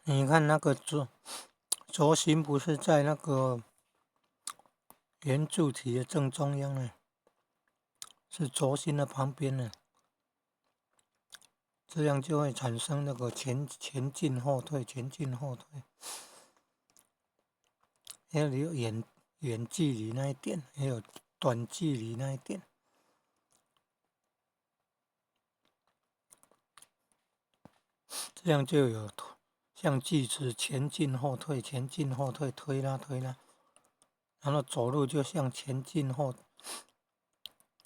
你看那个轴心不是在那个圆柱体的正中央呢，是轴心的旁边呢，这样就会产生那个前进后退，前进后退。还有远距离那一点，还有短距离那一点，这样就有像锯子前进后退，前进后退，推拉推拉，然后走路就像前进后，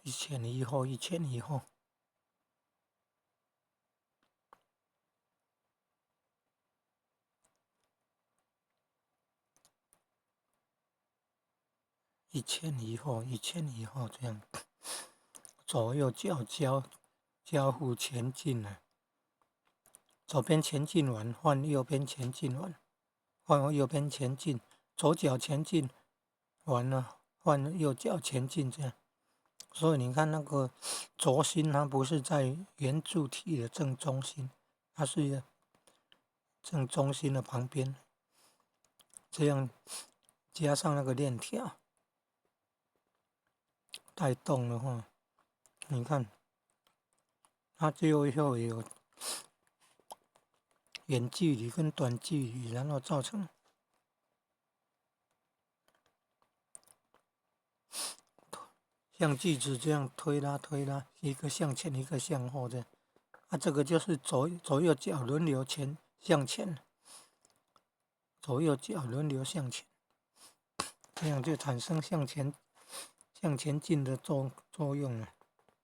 一前一后，一前一后。一前一后，一前一后，这样左右脚交互前进了。左边前进完，换右边前进完，换右边前进，左脚前进完了，换右脚前进，这样。所以你看那个轴心，它不是在圆柱体的正中心，它是正中心的旁边。这样加上那个链条带动的话，你看它最后有远距离跟短距离，然后造成像锯子这样推拉推拉，一个向前，一个向后的。这个就是左右脚轮流向前，左右脚轮流向前，这样就产生向前进的作用了。